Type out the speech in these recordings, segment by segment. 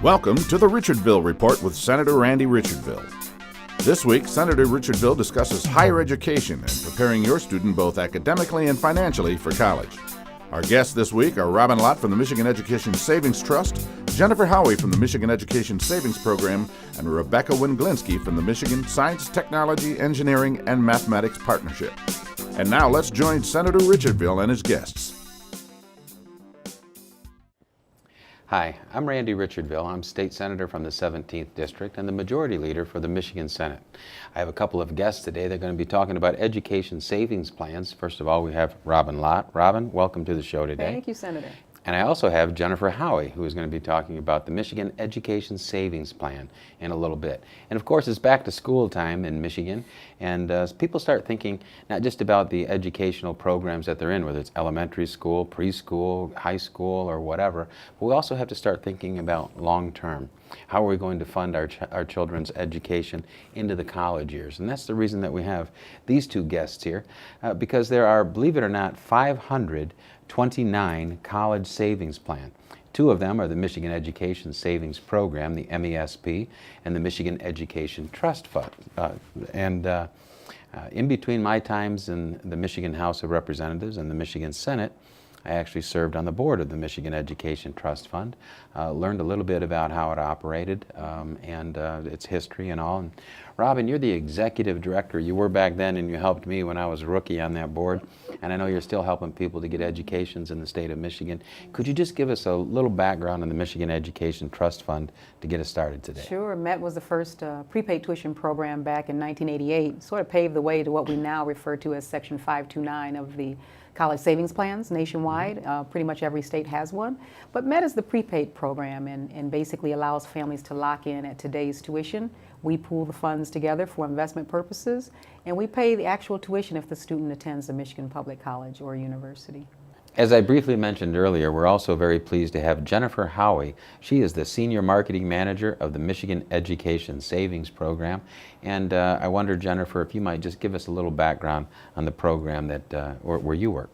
Welcome to the Richardville Report with Senator Randy Richardville. This week, Senator Richardville discusses higher education and preparing your student both academically and financially for college. Our guests this week are Robin Lott from the Michigan Education Savings Trust, Jennifer Howey from the Michigan Education Savings Program, and Rebecca Wenglinski from the Michigan Science, Technology, Engineering, and Mathematics Partnership. And now let's join Senator Richardville and his guests. Hi, I'm Randy Richardville. I'm State Senator from the 17th District and the Majority Leader for the Michigan Senate. I have a couple of guests today. They're going to be talking about education savings plans. First of all, we have Robin Lott. Robin, welcome to the show today. Thank you, Senator. And I also have Jennifer Howey, who is going to be talking about the Michigan Education Savings Plan in a little bit. And of course, it's back to school time in Michigan, and people start thinking not just about the educational programs that they're in, whether it's elementary school, preschool, high school, or whatever, but we also have to start thinking about long-term. How are we going to fund our children's education into the college years? And that's the reason that we have these two guests here, because there are, believe it or not, 529 college savings plan. Two of them are the Michigan Education Savings Program, the MESP, and the Michigan Education Trust Fund. In between my times in the Michigan House of Representatives and the Michigan Senate, I actually served on the board of the Michigan Education Trust Fund, learned a little bit about how it operated and its history and all. And Robin, you're the executive director. You were back then, and you helped me when I was a rookie on that board. And I know you're still helping people to get educations in the state of Michigan. Could you just give us a little background on the Michigan Education Trust Fund to get us started today? Sure. MET was the first prepaid tuition program back in 1988. Sort of paved the way to what we now refer to as Section 529 of the college savings plans nationwide. Pretty much every state has one. But MET is the prepaid program and basically allows families to lock in at today's tuition. We pool the funds together for investment purposes, and we pay the actual tuition if the student attends a Michigan public college or university. As I briefly mentioned earlier, we're also very pleased to have Jennifer Howey. She is the Senior Marketing Manager of the Michigan Education Savings Program. And I wonder, Jennifer, if you might just give us a little background on the program that where you work.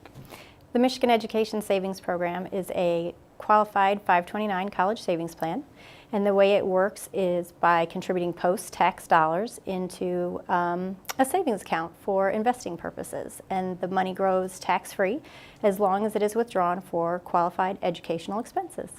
The Michigan Education Savings Program is a qualified 529 college savings plan. And the way it works is by contributing post-tax dollars into a savings account for investing purposes. And the money grows tax-free as long as it is withdrawn for qualified educational expenses.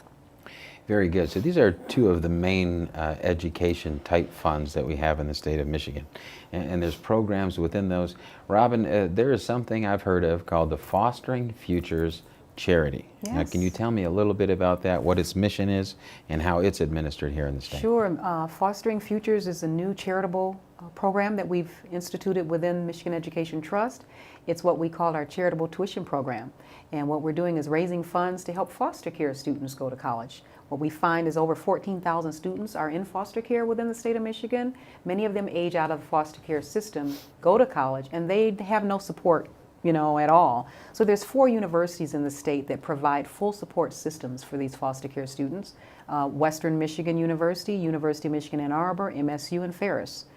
Very good. So these are two of the main education type funds that we have in the state of Michigan. And there's programs within those. Robin, there is something I've heard of called the Fostering Futures Charity. Yes. Now, can you tell me a little bit about that, what its mission is, and how it's administered here in the state? Sure. Fostering Futures is a new charitable program that we've instituted within Michigan Education Trust. It's what we call our charitable tuition program. And what we're doing is raising funds to help foster care students go to college. What we find is over 14,000 students are in foster care within the state of Michigan. Many of them age out of the foster care system, go to college, and they have no support at all. So there's 4 universities in the state that provide full support systems for these foster care students. Western Michigan University, University of Michigan Ann Arbor, MSU, and Ferris.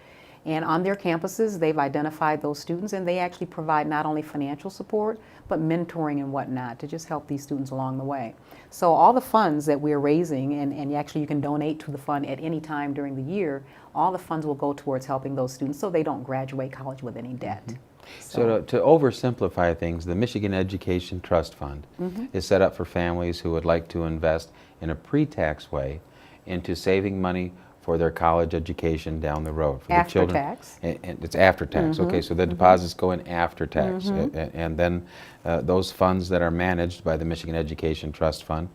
And on their campuses, they've identified those students, and they actually provide not only financial support, but mentoring and whatnot to just help these students along the way. So all the funds that we're raising, and actually you can donate to the fund at any time during the year, all the funds will go towards helping those students so they don't graduate college with any debt. Mm-hmm. So to oversimplify things, the Michigan Education Trust Fund is set up for families who would like to invest in a pre-tax way into saving money for their college education down the road. For after the children. tax? And it's after tax. Okay, so the deposits go in after tax. And then those funds that are managed by the Michigan Education Trust Fund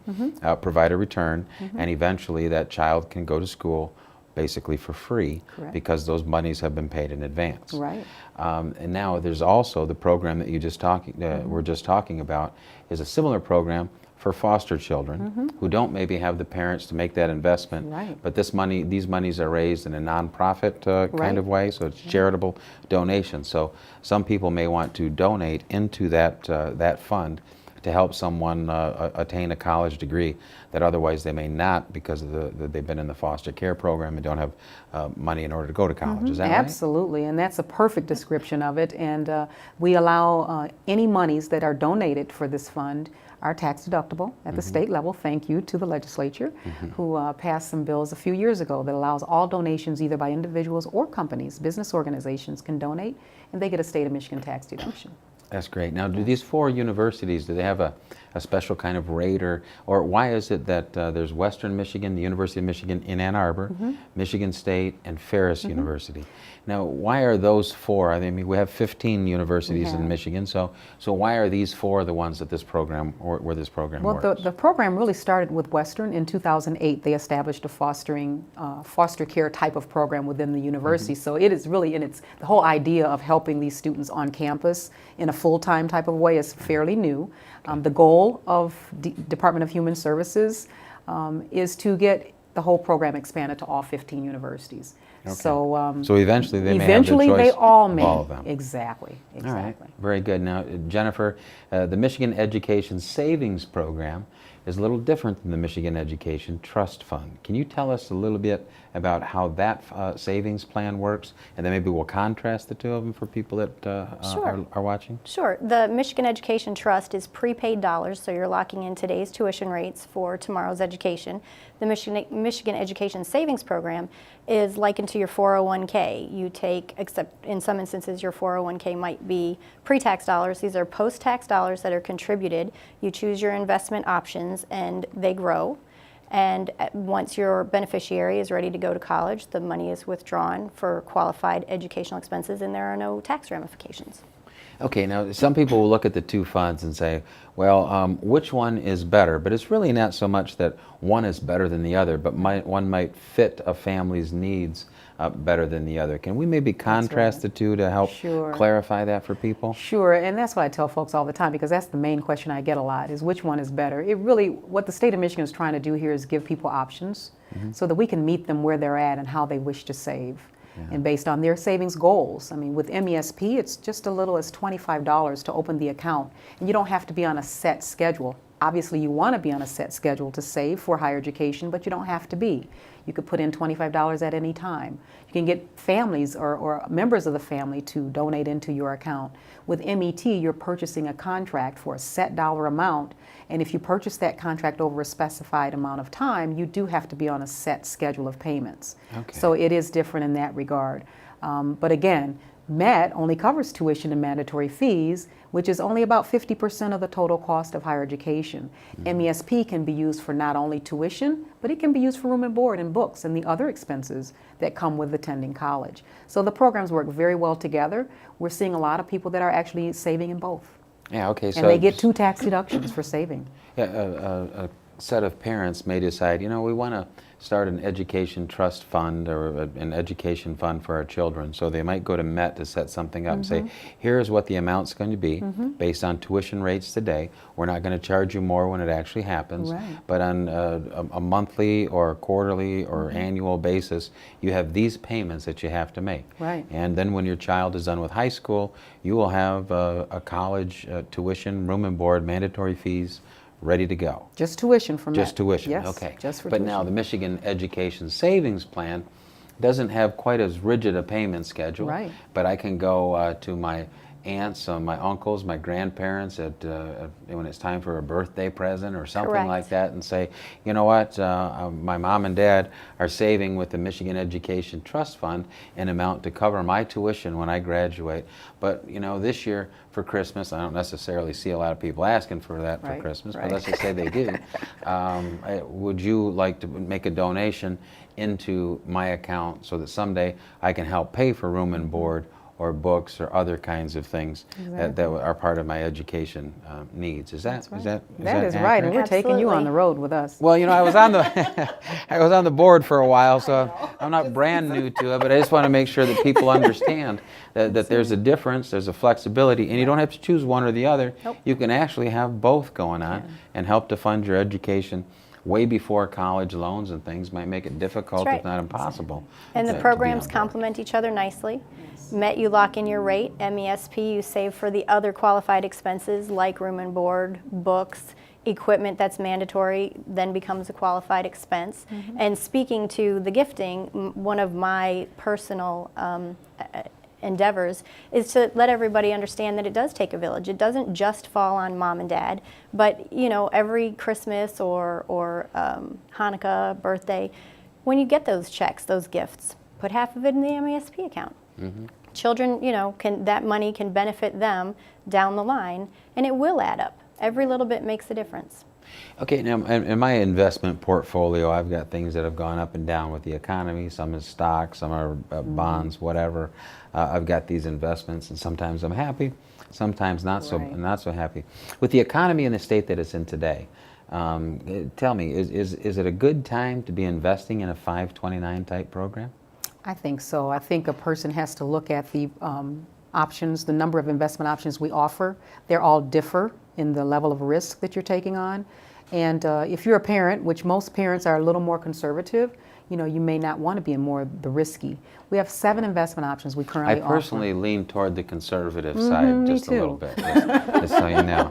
provide a return, and eventually that child can go to school basically for free. Correct. Because those monies have been paid in advance. Right. And now there's also the program that you we're just talking about is a similar program for foster children who don't maybe have the parents to make that investment. Right. But these monies are raised in a nonprofit kind of way, so it's charitable donation. So some people may want to donate into that fund to help someone attain a college degree that otherwise they may not because of they've been in the foster care program and don't have money in order to go to college. Is that right? Absolutely, and that's a perfect description of it. And we allow any monies that are donated for this fund are tax deductible at the state level. Thank you to the legislature who passed some bills a few years ago that allows all donations either by individuals or companies, business organizations can donate, and they get a state of Michigan tax deduction. That's great. Now, do these 4 universities, do they have a special kind of rate, or why is it that there's Western Michigan, the University of Michigan in Ann Arbor, Michigan State, and Ferris University? Now, why are those 4? I mean, we have 15 universities in Michigan, so why are these 4 the ones that this program, or where this program works? Well, the program really started with Western in 2008. They established a foster care type of program within the university. So it is really the whole idea of helping these students on campus in a full-time type of way is fairly new. The goal of Department of Human Services is to get the whole program expanded to all 15 universities. Okay. So eventually they may have the choice they all may. of all of them. Exactly. All right, very good. Now, Jennifer, the Michigan Education Savings Program is a little different than the Michigan Education Trust Fund. Can you tell us a little bit about how that savings plan works, and then maybe we'll contrast the two of them for people that are watching? Sure. The Michigan Education Trust is prepaid dollars, so you're locking in today's tuition rates for tomorrow's education. The Michigan Education Savings Program is likened to your 401k. You take, except in some instances your 401k might be pre-tax dollars. These are post-tax dollars that are contributed. You choose your investment options and they grow. And once your beneficiary is ready to go to college, the money is withdrawn for qualified educational expenses and there are no tax ramifications. Okay, now some people will look at the two funds and say, well, which one is better? But it's really not so much that one is better than the other, but one might fit a family's needs better than the other. Can we maybe contrast the two to help clarify that for people? Sure, and that's what I tell folks all the time, because that's the main question I get a lot, is which one is better? It really, what the state of Michigan is trying to do here is give people options so that we can meet them where they're at and how they wish to save. And based on their savings goals. I mean, with MESP, it's just a little as $25 to open the account. And you don't have to be on a set schedule. Obviously, you want to be on a set schedule to save for higher education, but you don't have to be. You could put in $25 at any time. You can get families or members of the family to donate into your account. With MET, you're purchasing a contract for a set dollar amount, and if you purchase that contract over a specified amount of time, you do have to be on a set schedule of payments. Okay. So it is different in that regard. But again, MET only covers tuition and mandatory fees, which is only about 50% of the total cost of higher education. MESP can be used for not only tuition, but it can be used for room and board and books and the other expenses that come with attending college. So the programs work very well together. We're seeing a lot of people that are actually saving in both. Yeah, okay. And they get 2 tax deductions for saving. Yeah, a set of parents may decide, you know, we want to start an education trust fund or an education fund for our children. So they might go to MET to set something up and say, here's what the amount's going to be based on tuition rates today. We're not going to charge you more when it actually happens. But on a monthly or quarterly or annual basis, you have these payments that you have to make. And then when your child is done with high school, you will have a college tuition, room and board, mandatory fees, ready to go. Just tuition from Just tuition, yes, okay. Just for but tuition. Now the Michigan Education Savings Plan doesn't have quite as rigid a payment schedule. But I can go to my aunts, my uncles, my grandparents when it's time for a birthday present or something like that and say, you know what, my mom and dad are saving with the Michigan Education Trust Fund an amount to cover my tuition when I graduate. But you know, this year for Christmas, I don't necessarily see a lot of people asking for that for Christmas, but let's just say they do. Would you like to make a donation into my account so that someday I can help pay for room and board or books or other kinds of things that are part of my education needs? Is that That is right, and we're taking you on the road with us. Well, you know, I was on the I was on the board for a while, so I'm not brand new to it, but I just want to make sure that people understand that there's a difference, there's a flexibility, and you don't have to choose one or the other. You can actually have both going on and help to fund your education way before college loans and things might make it difficult, if not impossible. And the programs complement each other nicely. MET, you lock in your rate. MESP, you save for the other qualified expenses like room and board, books, equipment that's mandatory, then becomes a qualified expense. And speaking to the gifting, one of my personal endeavors is to let everybody understand that it does take a village. It doesn't just fall on mom and dad, but every Christmas or Hanukkah, birthday, when you get those checks, those gifts, put half of it in the MESP account. Mm-hmm. Children, that money can benefit them down the line, and it will add up. Every little bit makes a difference. Okay, now in my investment portfolio, I've got things that have gone up and down with the economy. Some is stocks, some are bonds, whatever. I've got these investments, and sometimes I'm happy, sometimes not so happy. With the economy in the state that it's in today, tell me, is it a good time to be investing in a 529 type program? I think so. I think a person has to look at the options, the number of investment options we offer. They're all differ in the level of risk that you're taking on. And if you're a parent, which most parents are a little more conservative, you may not want to be in more of the risky. We have 7 investment options we currently offer. I personally lean toward the conservative side just a little bit, just so you know.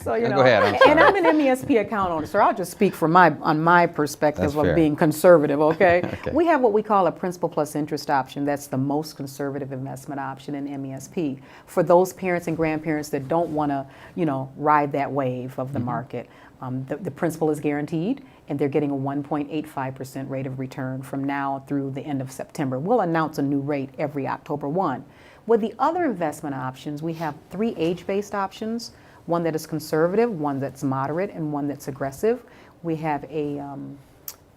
So, go ahead, I'm sorry. And I'm an MESP account owner, so I'll just speak from on my perspective of being conservative, okay? Okay? We have what we call a principal plus interest option. That's the most conservative investment option in MESP for those parents and grandparents that don't want to, ride that wave of the market. The principal is guaranteed, and they're getting a 1.85% rate of return from now through the end of September. We'll announce a new rate every October 1. With the other investment options, we have 3 age-based options. One that is conservative, one that's moderate, and one that's aggressive. We have a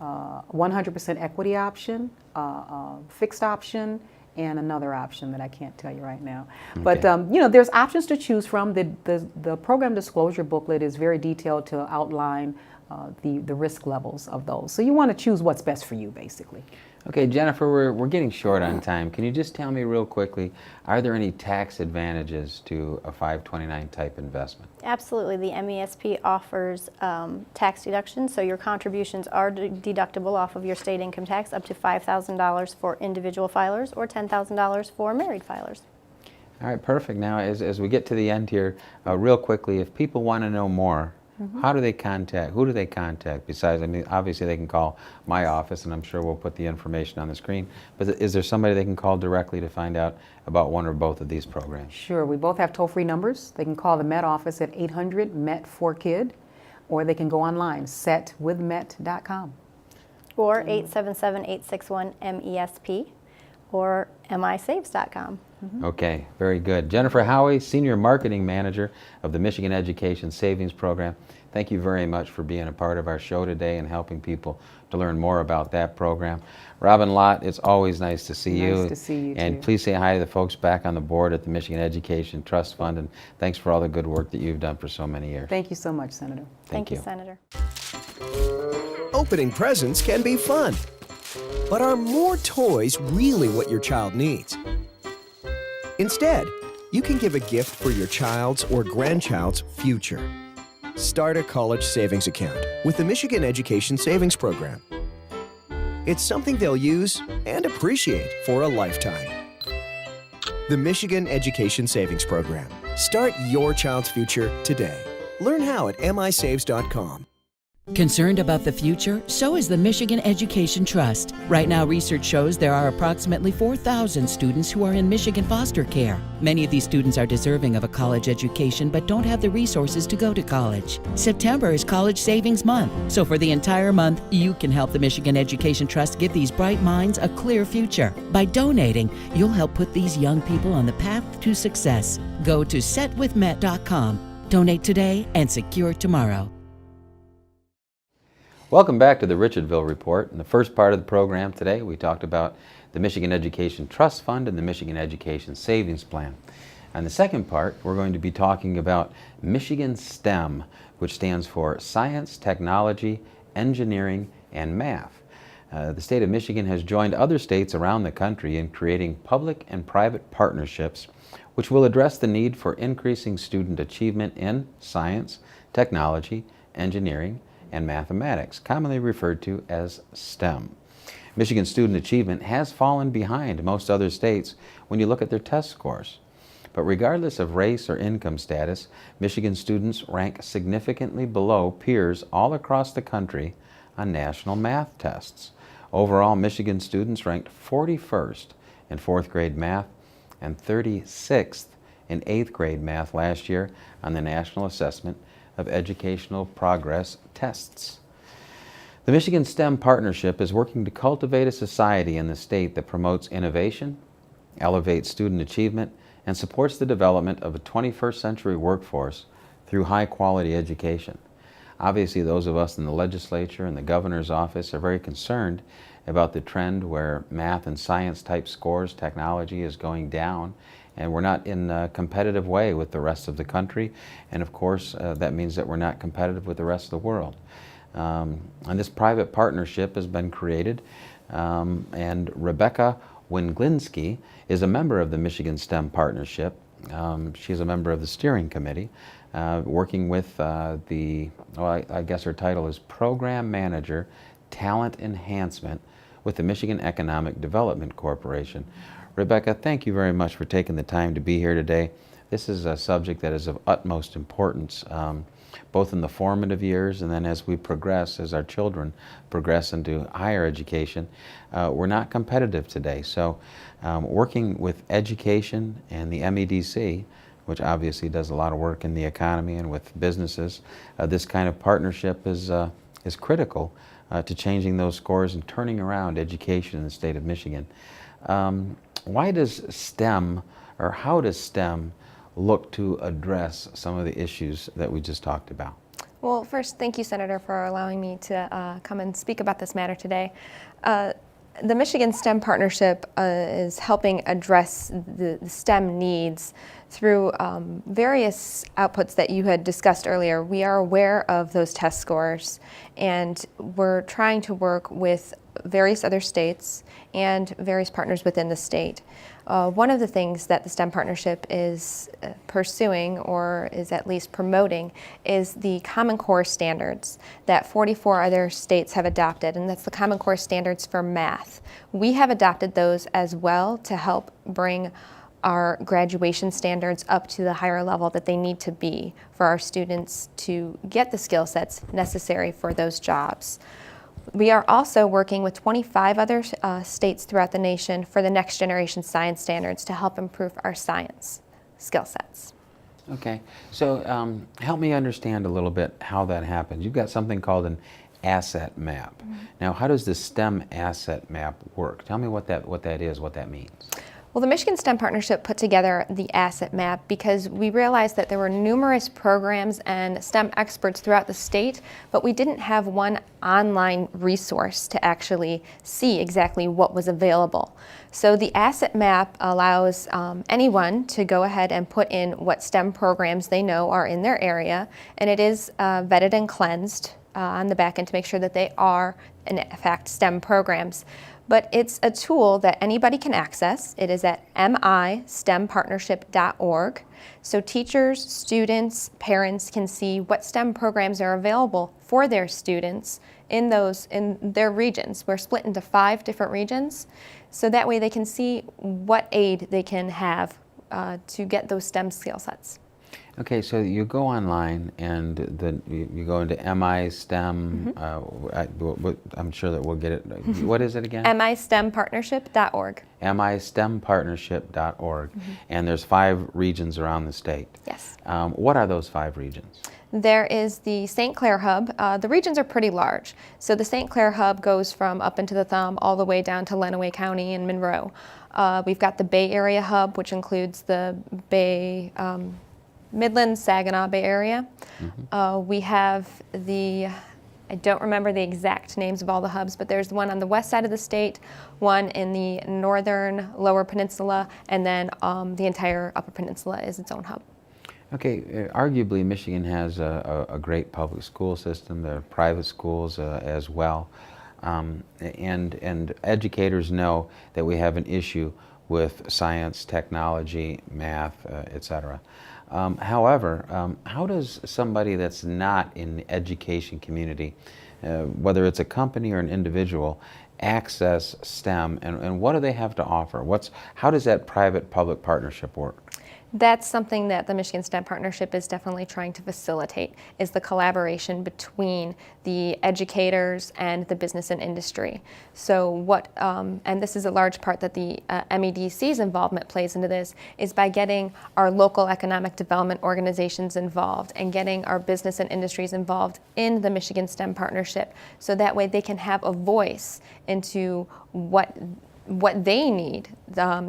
100% equity option, a fixed option, and another option that I can't tell you right now. Okay. But there's options to choose from. The program disclosure booklet is very detailed to outline the risk levels of those. So you want to choose what's best for you, basically. Okay, Jennifer, we're getting short on time. Can you just tell me real quickly, are there any tax advantages to a 529 type investment? Absolutely. The MESP offers tax deductions, so your contributions are deductible off of your state income tax, up to $5,000 for individual filers or $10,000 for married filers. All right, perfect. Now, as we get to the end here, real quickly, if people want to know more, who do they contact besides, obviously they can call my office, and I'm sure we'll put the information on the screen, but is there somebody they can call directly to find out about one or both of these programs? Sure, we both have toll-free numbers. They can call the MET office at 800-MET-4KID, or they can go online, setwithmet.com. Or 877-861-MESP, or misaves.com. Okay, very good. Jennifer Howey, Senior Marketing Manager of the Michigan Education Savings Program. Thank you very much for being a part of our show today and helping people to learn more about that program. Robin Lott, it's always nice to see you. Nice to see you, and too. Please say hi to the folks back on the board at the Michigan Education Trust Fund, and thanks for all the good work that you've done for so many years. Thank you so much, Senator. Thank you, Senator. Opening presents can be fun, but are more toys really what your child needs? Instead, you can give a gift for your child's or grandchild's future. Start a college savings account with the Michigan Education Savings Program. It's something they'll use and appreciate for a lifetime. The Michigan Education Savings Program. Start your child's future today. Learn how at misaves.com. Concerned about the future? So is the Michigan Education Trust. Right now, research shows there are approximately 4,000 students who are in Michigan foster care. Many of these students are deserving of a college education but don't have the resources to go to college. September is College Savings Month, so for the entire month, you can help the Michigan Education Trust give these bright minds a clear future. By donating, you'll help put these young people on the path to success. Go to setwithmet.com. Donate today and secure tomorrow. Welcome back to the Richardville Report. In the first part of the program today, we talked about the Michigan Education Trust Fund and the Michigan Education Savings Plan. On the second part, we're going to be talking about Michigan STEM, which stands for Science, Technology, Engineering, and Math. The state of Michigan has joined other states around the country in creating public and private partnerships which will address the need for increasing student achievement in science, technology, engineering, and mathematics, commonly referred to as STEM. Michigan student achievement has fallen behind most other states when you look at their test scores. But regardless of race or income status, Michigan students rank significantly below peers all across the country on national math tests. Overall, Michigan students ranked 41st in 4th grade math and 36th in 8th grade math last year on the National Assessment of Educational Progress tests. The Michigan STEM Partnership is working to cultivate a society in the state that promotes innovation, elevates student achievement, and supports the development of a 21st century workforce through high-quality education. Obviously, those of us in the legislature and the governor's office are very concerned about the trend where math and science type scores, technology is going down, and we're not in a competitive way with the rest of the country, and of course that means that we're not competitive with the rest of the world. And this private partnership has been created, and Rebecca Wenglinski is a member of the Michigan STEM Partnership. She's a member of the steering committee, working with I guess her title is Program Manager, Talent Enhancement with the Michigan Economic Development Corporation. Rebecca, thank you very much for taking the time to be here today. This is a subject that is of utmost importance, both in the formative years and then as we progress, as our children progress into higher education. We're not competitive today, so working with education and the MEDC, which obviously does a lot of work in the economy and with businesses, this kind of partnership is critical to changing those scores and turning around education in the state of Michigan. Why does STEM, or how does STEM look to address some of the issues that we just talked about? Well, first, thank you, Senator, for allowing me to come and speak about this matter today. The Michigan STEM Partnership is helping address the STEM needs through various outputs that you had discussed earlier. We are aware of those test scores, and we're trying to work with various other states and various partners within the state. One of the things that the STEM Partnership is pursuing, or is at least promoting, is the Common Core standards that 44 other states have adopted, and that's the Common Core standards for math. We have adopted those as well to help bring our graduation standards up to the higher level that they need to be for our students to get the skill sets necessary for those jobs. We are also working with 25 other states throughout the nation for the next generation science standards to help improve our science skill sets. Okay, so help me understand a little bit how that happens. You've got something called an asset map. Mm-hmm. Now, how does the STEM asset map work? Tell me what that is, what that means. Well, the Michigan STEM Partnership put together the asset map because we realized that there were numerous programs and STEM experts throughout the state, but we didn't have one online resource to actually see exactly what was available. So the asset map allows anyone to go ahead and put in what STEM programs they know are in their area, and it is vetted and cleansed on the back end to make sure that they are, in fact, STEM programs. But it's a tool that anybody can access. It is at mistempartnership.org. So teachers, students, parents can see what STEM programs are available for their students in their regions. We're split into 5 different regions. So that way they can see what aid they can have to get those STEM skill sets. Okay, so you go online and then you go into MI-STEM, I'm sure that we'll get it. What is it again? mistempartnership.org. mistempartnership.org. And there's 5 regions around the state. Yes. What are those 5 regions? There is the St. Clair hub. The regions are pretty large. So the St. Clair hub goes from up into the thumb all the way down to Lenawee County and Monroe. We've got the Bay Area hub, which includes the Bay, Midland, Saginaw Bay Area. We have I don't remember the exact names of all the hubs, but there's one on the west side of the state, one in the northern lower peninsula, and then the entire upper peninsula is its own hub. Okay, arguably Michigan has a great public school system. There are private schools as well. And educators know that we have an issue with science, technology, math, etc. However, how does somebody that's not in the education community, whether it's a company or an individual, access STEM, and what do they have to offer? How does that private-public partnership work? That's something that the Michigan STEM Partnership is definitely trying to facilitate, is the collaboration between the educators and the business and industry. So and this is a large part that the MEDC's involvement plays into this, is by getting our local economic development organizations involved and getting our business and industries involved in the Michigan STEM Partnership, so that way they can have a voice into what they need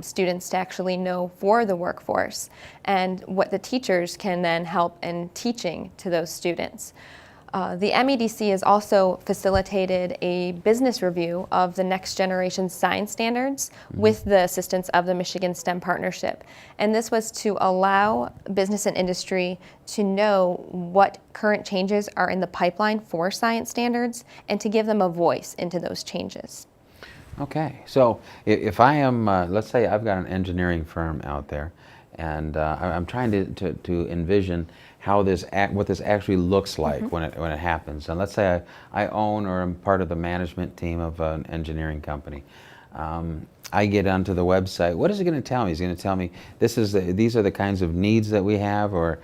students to actually know for the workforce, and what the teachers can then help in teaching to those students. The MEDC has also facilitated a business review of the next generation science standards with the assistance of the Michigan STEM Partnership. And this was to allow business and industry to know what current changes are in the pipeline for science standards and to give them a voice into those changes. Okay, so if I am, let's say I've got an engineering firm out there, and I'm trying to envision how what this actually looks like when it happens. And let's say I own or am part of the management team of an engineering company. I get onto the website. What is it going to tell me? Is it going to tell me these are the kinds of needs that we have, or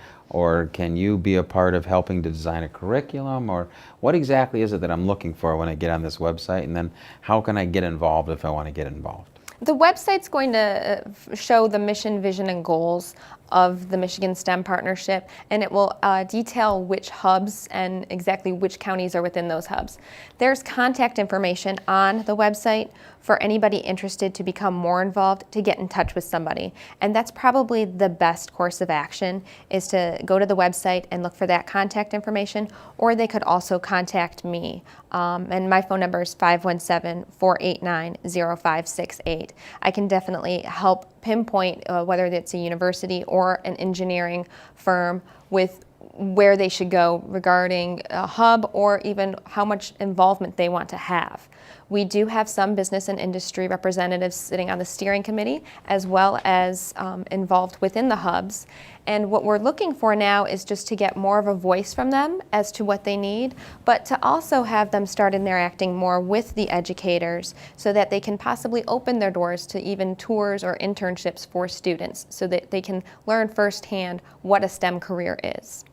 can you be a part of helping to design a curriculum, or what exactly is it that I'm looking for when I get on this website, and then how can I get involved if I want to get involved? The website's going to show the mission, vision, and goals of the Michigan STEM Partnership, and it will detail which hubs and exactly which counties are within those hubs. There's contact information on the website for anybody interested to become more involved, to get in touch with somebody. And that's probably the best course of action, is to go to the website and look for that contact information, or they could also contact me. And my phone number is 517-489-0568. I can definitely help pinpoint whether it's a university or an engineering firm with where they should go regarding a hub, or even how much involvement they want to have. We do have some business and industry representatives sitting on the steering committee, as well as involved within the hubs. And what we're looking for now is just to get more of a voice from them as to what they need, but to also have them start interacting more with the educators, so that they can possibly open their doors to even tours or internships for students, so that they can learn firsthand what a STEM career is.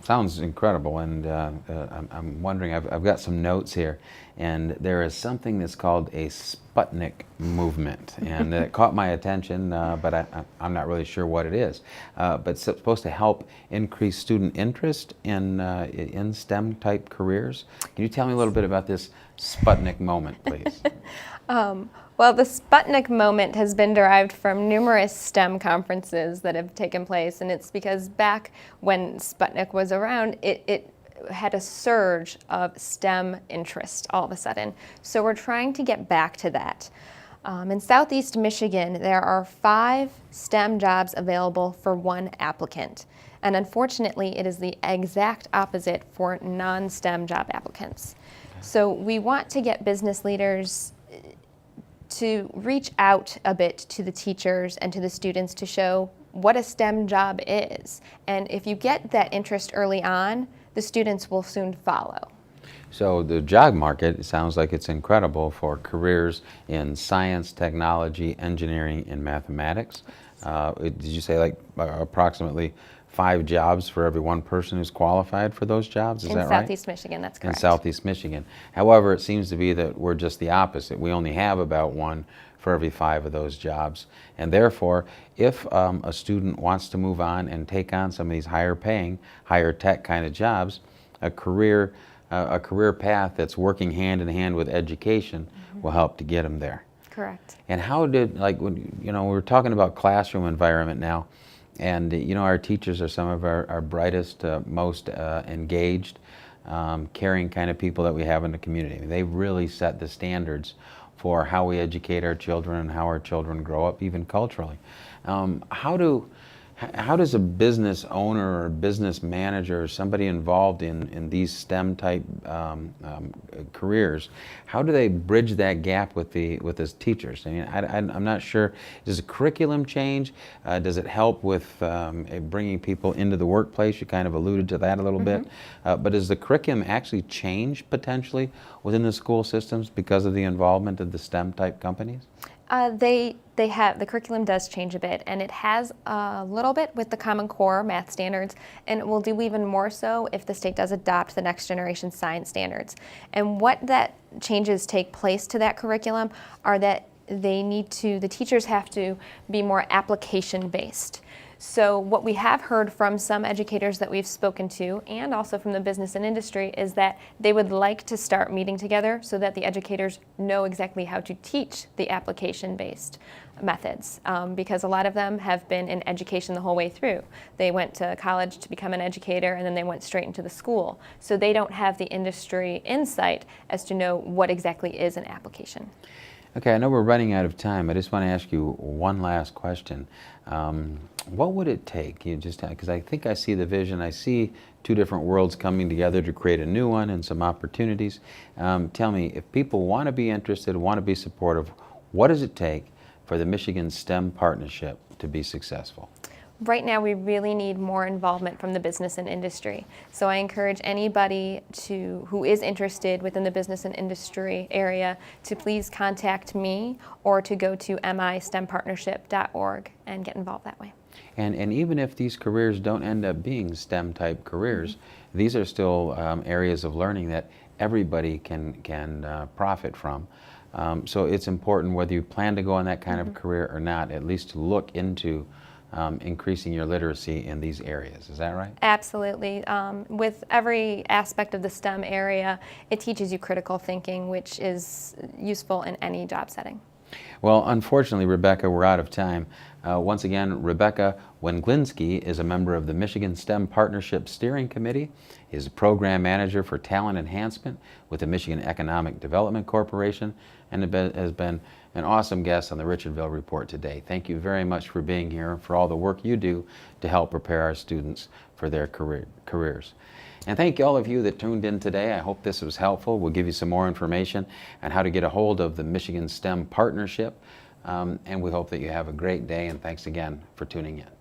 Sounds incredible, and I'm wondering, I've got some notes here, and there is something that's called a Sputnik movement, and it caught my attention, but I'm not really sure what it is. But it's supposed to help increase student interest in STEM type careers. Can you tell me a little bit about this Sputnik moment, please? Well, the Sputnik moment has been derived from numerous STEM conferences that have taken place, and it's because back when Sputnik was around, it had a surge of STEM interest all of a sudden. So we're trying to get back to that. In Southeast Michigan, there are 5 STEM jobs available for 1 applicant. And unfortunately, it is the exact opposite for non-STEM job applicants. So we want to get business leaders to reach out a bit to the teachers and to the students to show what a STEM job is. And if you get that interest early on, the students will soon follow. So the job market, it sounds like it's incredible for careers in science, technology, engineering, and mathematics. Did you say like approximately 5 jobs for every 1 person who's qualified for those jobs? Is that right? In Southeast Michigan, that's correct. In Southeast Michigan. However, it seems to be that we're just the opposite. We only have about 1 for every 5 of those jobs. And therefore, if a student wants to move on and take on some of these higher paying, higher tech kind of jobs, a career path that's working hand in hand with education will help to get them there. Correct. And how did, like, when, we're talking about classroom environment now, and our teachers are some of our brightest, most engaged, caring kind of people that we have in the community. They really set the standards for how we educate our children and how our children grow up, even culturally. How does a business owner or business manager or somebody involved in these STEM type careers, how do they bridge that gap with the teachers? I mean, I'm not sure. Does the curriculum change? Does it help with bringing people into the workplace? You kind of alluded to that a little bit. But does the curriculum actually change potentially within the school systems because of the involvement of the STEM type companies? They have, the curriculum does change a bit, and it has a little bit with the Common Core math standards, and it will do even more so if the state does adopt the next generation science standards. And what that changes take place to that curriculum are that the teachers have to be more application based. So what we have heard from some educators that we've spoken to, and also from the business and industry, is that they would like to start meeting together so that the educators know exactly how to teach the application-based methods, because a lot of them have been in education the whole way through. They went to college to become an educator, and then they went straight into the school. So they don't have the industry insight as to know what exactly is an application. Okay, I know we're running out of time. I just want to ask you one last question. What would it take? Because I think I see the vision. I see two different worlds coming together to create a new one and some opportunities. Tell me, if people want to be interested, want to be supportive, what does it take for the Michigan STEM Partnership to be successful? Right now, we really need more involvement from the business and industry. So I encourage anybody who is interested within the business and industry area to please contact me or to go to mistempartnership.org and get involved that way. And even if these careers don't end up being STEM type careers, these are still areas of learning that everybody can profit from. So it's important, whether you plan to go in that kind of career or not, at least to look into increasing your literacy in these areas. Is that right? Absolutely. With every aspect of the STEM area, it teaches you critical thinking, which is useful in any job setting. Well, unfortunately, Rebecca, we're out of time. Once again, Rebecca Wenglinski is a member of the Michigan STEM Partnership Steering Committee, is a program manager for talent enhancement with the Michigan Economic Development Corporation, and has been an awesome guest on the Richardville Report today. Thank you very much for being here and for all the work you do to help prepare our students for their careers. And thank all of you that tuned in today. I hope this was helpful. We'll give you some more information on how to get a hold of the Michigan STEM Partnership. And we hope that you have a great day, and thanks again for tuning in.